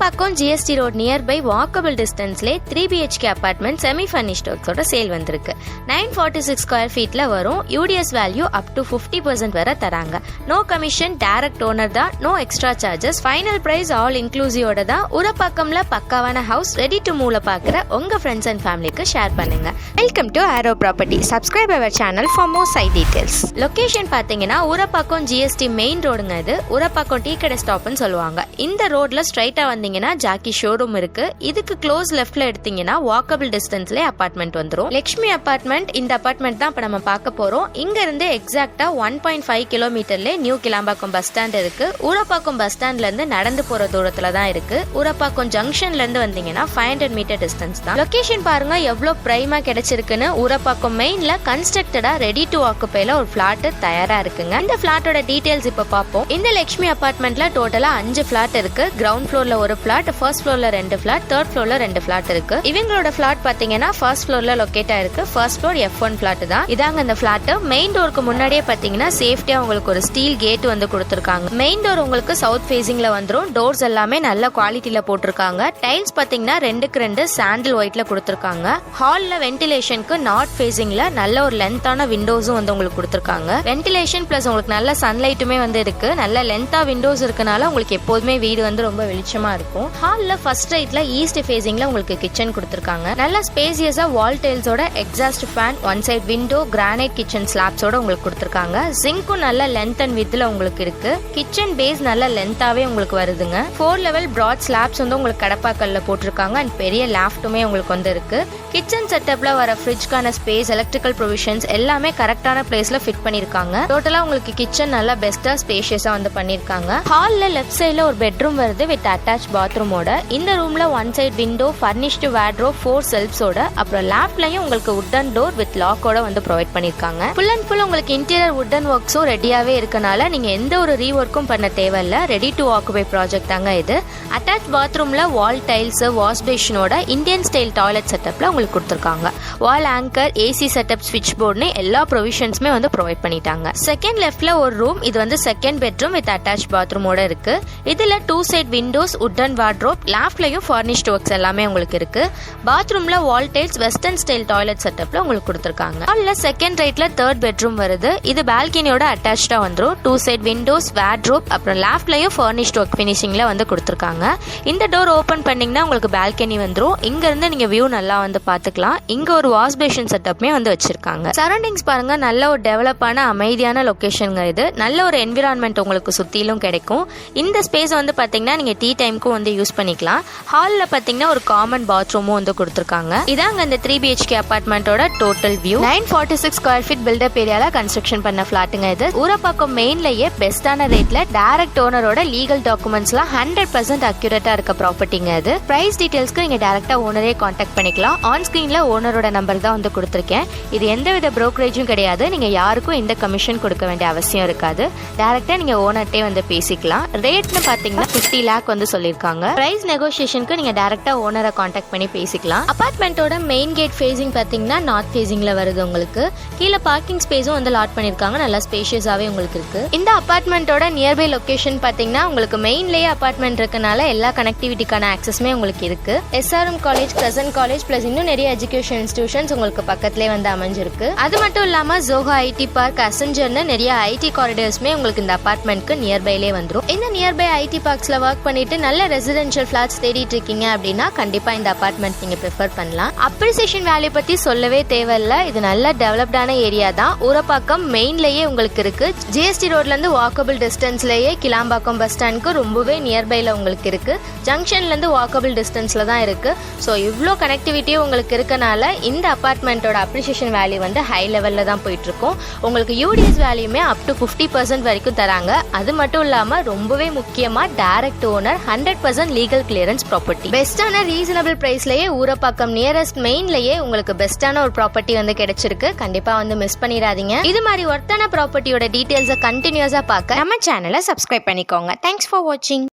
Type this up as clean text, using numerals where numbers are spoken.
Urapakkam GST road nearby walkable டிஸ்டன்ஸ்லேயே 3 BHK apartment semi furnished ஒர்க்ஸோட sale வந்திருக்கு. 946 ஸ்கொயர் ஃபீட்ல வரும். யூடிஎஸ் வேல்யூ அப் டு 50% வரை தராங்க. நோ கமிஷன், டைரக்ட் ஓனர் தான், no extra charges. Final price all இன்க்ளூசிவோட தான். ஊரப்பாக்கம்ல பக்காவான ஹவுஸ் ரெடி டு மூவ்ல பாக்குற உங்க ஃப்ரெண்ட்ஸ் அண்ட் ஃபேமிலிக்கு ஷேர் பண்ணுங்க. Welcome to Aaro property. Subscribe our channel for more site details. Location பாத்தீங்கன்னா ஊரப்பாக்கம் ஜிஎஸ்டி மெயின் ரோடுங்க. இது ஊரப்பாக்கம் டீ கடை ஸ்டாப்னு சொல்லுவாங்க. இந்த ரோட்ல ஸ்ட்ரைட்டா வந்தீங்கன்னா ஜாக்கி ஷோரூம் இருக்கு. இதுக்கு க்ளோஸ் லெஃப்ட்ல எடுத்தீங்கன்னா வாக்கபிள் டிஸ்டன்ஸ்ல அபார்ட்மெண்ட் வந்துரும். லட்சுமி அபார்ட்மெண்ட். இந்த அபார்ட்மெண்ட் தான் இப்ப நம்ம பார்க்க போறோம். இங்க இருந்து எக்ஸாக்டா 1.5 கிலோமீட்டர்ல நியூ கிளாம்பாக்கம் பஸ் ஸ்டாண்ட் இருக்கு. ஊரப்பாக்கம் பஸ் ஸ்டாண்ட்ல இருந்து நடந்து போற தூரத்துல தான் இருக்கு. ஊரப்பாக்கம் ஜங்ஷன்ல இருந்து வந்தீங்கன்னா 500 மீட்டர் டிஸ்டன்ஸ் தான். லொகேஷன் பாருங்க எவ்வளவு பிரைமா கிடைச்சிருக்குன்னு. ஊரப்பாக்கம் மெயின்ல கன்ஸ்ட்ரக்டடா ரெடி டு ஆக்குபைல ஒரு பிளாட் தயாரா இருக்குங்க. இந்த பிளாட்டோட டீடைல்ஸ் இப்ப பார்ப்போம். இந்த லட்சுமி அபார்ட்மெண்ட்ல டோட்டலா 5 பிளாட் இருக்கு. கிரவுண்ட் ஃப்ளோர்ல ஒரு பிளாட், ஃபர்ஸ்ட் ஃப்ளோர்ல 2 பிளாட், தேர்ட் ஃப்ளோர்ல 2 பிளாட் இருக்கு. இவங்களோட பிளாட் பாத்தீங்கன்னா ஃபர்ஸ்ட் ஃப்ளோர்ல லொகேட் ஆயிருக்கு. ஃபர்ஸ்ட் ஃப்ளோர் F1 பிளாட் தான். இதாங்க இந்த பிளாட். மெயின் டோருக்கு முன்னாடியே பாத்தீங்கன்னா சேஃப்டியா உங்களுக்கு ஒரு ஸ்டீல் கேட் வந்து கொடுத்திருக்காங்க. மெயின் டோர் உங்களுக்கு சவுத் ஃபேசிங்ல வந்துரும். டோர்ஸ் எல்லாமே நல்ல குவாலிட்டில போட்டிருக்காங்க. டைல்ஸ் பாத்தீங்கன்னா 2க்கு 2 சாண்டில் ஒயிட்ல கொடுத்திருக்காங்க. ஹால்ல வென்டிலேஷனுக்கு நார்த் ஃபேசிங்ல நல்ல ஒரு லென்த்தான விண்டோஸும் வந்து உங்களுக்கு கொடுத்திருக்காங்க. வென்டிலேஷன் பிளஸ் உங்களுக்கு நல்ல சன்லைட்டுமே வந்து இருக்கு. நல்ல லென்த்தா விண்டோஸ் இருக்கனால உங்களுக்கு எப்போதுமே வீடு வந்து ரொம்ப வெளிச்சமா இருக்கும். ஹால்ல ஃபர்ஸ்ட் ரைட்ல ஈஸ்ட் ஃபேசிங்ல உங்களுக்கு கிச்சன் கொடுத்திருக்காங்க. நல்ல ஸ்பேசியஸா வால் டைல்ஸோட exhaust fan, one side window, granite kitchen ஸ்லாப்ஸோட உங்களுக்கு கொடுத்திருக்காங்க. சிங்க்கும் நல்ல லென்த் அண்ட் வித்ல உங்களுக்கு இருக்கு. கிச்சன் பேஸ் நல்ல லென்த்தாவே உங்களுக்கு வருதுங்க. 4 லெவல் பிராட் ஸ்லாப்ஸ் வந்து உங்களுக்கு கடப்பாக்கல்ல போட்டிருக்காங்க. அண்ட் பெரிய லாஃப்ட்டுமே உங்களுக்கு வந்து இருக்கு. கிச்சன் செட்டப்ல வர ஃப்ரிட்ஜ்க்கான ஸ்பேஸ், எலக்ட்ரிக்கல் ப்ரொவிஷன்ஸ் எல்லாமே கரெக்டான பிளேஸ்ல ஃபிட் பண்ணிருக்காங்க. டோட்டலா உங்களுக்கு கிச்சன் நல்லா பெஸ்டா ஸ்பேஷியஸா வந்து பண்ணிருக்காங்க. ஹால்ல லெஃப்ட் சைட்ல ஒரு பெட்ரூம் வருது வித் அட்டாச் பாத்ரூமோட. இந்த ரூம்ல one side window, furnished wardrobe, 4 செல்ஃப்ஸோட, அப்புறம் லேப்லயும் உங்களுக்கு வுட்டன் டோர் வித் லாக்கோட வந்து ப்ரொவைட் பண்ணிருக்காங்க. ஃபுல் அண்ட் ஃபுல் உங்களுக்கு இன்டீரியர் வுட்டன் ஒர்க்ஸும் ரெடியாவே இருக்கனால நீங்க எந்த ஒரு ரீஒர்க்கும் பண்ண தேவையில்ல. ரெடி டு ஆக்குபை ப்ராஜெக்ட் தாங்க இது. அட்டாச் பாத்ரூம்ல வால் டைல்ஸ், வாஷ் பேஷனோட இந்தியன் ஸ்டைல் டாய்லெட் செட்டப்ல உங்களுக்கு கொடுத்திருக்காங்க. வால் ஆங்கர், ஏசி செட்டப், ஸ்விட்ச் போர்டுன்னு எல்லா ப்ரொவிஷன்ஸுமே வந்து ப்ரொவைட் பண்ணிட்டாங்க. செகண்ட் லெஃப்ட்ல ஒரு ரூம். இது வந்து செகண்ட் பெட்ரூம் வித் அட்டாச் பாத்ரூமோட இருக்கு. இதுல 2 சைட் விண்டோஸ், வுட்டன் வார்ட்ரோப், லாஃப்ட்லயும் ஃபர்னிஷ்ட் ஒர்க்ஸ் எல்லாமே உங்களுக்கு இருக்கு. பாத்ரூம்ல wall tiles, western style toilet செட்டப்ல உங்களுக்கு கொடுத்திருக்காங்க. ஹால்ல செகண்ட் ரைட்ல தேர்ட் பெட்ரூம் வருது. இது பால்கனியோட அட்டாச்சா வந்துரும். 2 சைட் விண்டோஸ், வார்ட்ரோப், அப்புறம் லாஃப்ட்லயும் ஃபர்னிஷ்ட் ஒர்க் ஃபினிஷிங்ல வந்து கொடுத்திருக்காங்க. இந்த டோர் ஓபன் பண்ணீங்கன்னா உங்களுக்கு பால்கனி வந்துரும். இங்க இருந்து நீங்க வியூ நல்லா வந்து பாத்துக்கலாம். இங்க ஒரு வாஷ் பேஷன் செட்டப்மே வந்து வச்சிருக்காங்க. சரௌண்டிங்ஸ் பாருங்க நல்ல ஒரு டெவலப்பான அமைதியான லொகேஷன்ங்க இது. நல்ல ஒரு என்விரான்மெண்ட் உங்களுக்கு சுத்திலும் கிடைக்கும். இந்த ஸ்பேஸ் வந்து பாத்தீங்கன்னா நீங்க டீ டைம்க்கும் வந்து யூஸ் பண்ணிக்கலாம். ஹால்ல பாத்தீங்கன்னா ஒரு காமன் பாத்ரூமும் வந்து கொடுத்திருக்காங்க. இதாங்க இந்த 3 BHK அபார்ட்மெண்டோட total view. 946 square feet built up ஏரியால கன்ஸ்ட்ரக்ஷன் பண்ண பிளாட்டுங்க இது. ஊரப்பாக்கம் மெயின்லயே பெஸ்டான ரேட்ல டைரக்ட் ஓனரோட லீகல் டாக்குமெண்ட்ஸ்லாம் 100% அக்யூரேட்டா இருக்க ப்ராப்பர்ட்டிங்க இது. பிரைஸ் டீடைல்ஸ்க்கு நீங்க டைரக்டா ஓனரே கான்டாக்ட் பண்ணிக்கலாம். ஆன் ஸ்கிரீன்ல ஓனரோட நம்பர் தான் வந்து கொடுத்திருக்கேன். இது எந்தவித புரோக்கரேஜும் கிடையாது. நீங்க யாருக்கும் இந்த கமிஷன் கொடுக்க வேண்டிய அவசியம் இருக்காது. டைரக்டா நீங்க ஓனர்ட்டே வந்து பேசிக்கலாம். ரேட்னு பாத்தீங்கன்னா 50 lakh வந்து சொல்லிருக்காங்க. பிரைஸ் நெகோசியேஷனுக்கு நீங்க டைரக்டா ஓனரை கான்டாக்ட் பண்ணி பேசிக்கலாம். அபார்ட்மெண்டோட மெயின் கேட் ஃபேசிங் பாத்தீங்கன்னா நார்த் ஃபேசிங்ல வருது உங்களுக்கு. கீழே பார்க்கிங் ஸ்பேஸும் வந்து லாட் பண்ணிருக்காங்க. நல்லா ஸ்பேஷியஸாவே உங்களுக்கு இருக்கு. இந்த அபார்ட்மெண்டோட நியர்பை லொகேஷன் பாத்தீங்கன்னா உங்களுக்கு மெயின்லயே அபார்ட்மெண்ட் இருக்கனால எல்லா கனெக்டிவிட்டிக்கான ஆக்சஸ்மே உங்களுக்கு இருக்கு. SRM college, crescent college plus இன்னும் நிறைய எஜுகேஷன் இன்ஸ்டிடியூஷன்ஸ் உங்களுக்கு பக்கத்திலே வந்து அமைஞ்சிருக்கு. அது மட்டும் இல்லாம ஜோஹா ஐடி பார்க், அசென்ஜர்னு நிறைய ஐடி காரிடர்ஸ்மே உங்களுக்கு இந்த அபார்ட்மெண்ட்க்கு நியர்பைலே வந்துரும். இந்த நியர்பை ஐடி பார்க்ஸ்ல ஒர்க் பண்ணிட்டு நல்ல ரெசிடென்ஷியல் ஃபிளாட்ஸ் தேடிட்டு இருக்கீங்க அப்படின்னா கண்டிப்பா இந்த அபார்ட்மெண்ட் நீங்க ப்ரிஃபர் பண்ணலாம். அப்ரிசியேஷன் வேல்யூ பத்தி சொல்லவே தேவையில்ல. இது நல்ல டெவலப்டான ஏரியா தான். ஊரப்பாக்கம் மெயின்லயே உங்களுக்கு இருக்கு. ஜிஎஸ்டி ரோட்ல இருந்து வாக்கபிள் டிஸ்டன்ஸ்லயே கிளாம்பாக்கம் பஸ் ஸ்டாண்ட்க்கு ரொம்பவே நியர்பைல உங்களுக்கு இருக்கு. ஜங்ஷன்ல இருந்து வாக்கபிள் டிஸ்டன்ஸ்ல தான் இருக்கு. ஸோ இவ்வளோ கனெக்டிவிட்டியும் உங்களுக்கு இருக்கனால இந்த அபார்ட்மெண்ட்டோட அப்ரிசியேஷன் வேல்யூ வந்து ஹை லெவல்ல தான் போயிட்டு இருக்கும். உங்களுக்கு யூடிஎஸ் வேல்யூமே அப் டு 50% வரைக்கும் தராங்க. அது மட்டும் இல்லாம ரொம்பவே முக்கியமா direct owner, 100% legal clearance property. பெஸ்டான ரீசனபிள் பிரைஸ்லயே ஊரப்பாக்கம் நியரஸ்ட் மெயின்லயே உங்களுக்கு பெஸ்டான ஒரு ப்ராப்பர்ட்டி வந்து கிடைச்சிருக்கு. கண்டிப்பா வந்து மிஸ் பண்ணிடாதீங்க. இது மாதிரி ஒர்த்தான ப்ராப்பர்ட்டியோட டீடைல்ஸை கண்டினியூஸா பார்க்க நம்ம சேனலை சப்ஸ்கிரைப் பண்ணிக்கோங்க. தேங்க்ஸ் ஃபார் வாட்சிங்.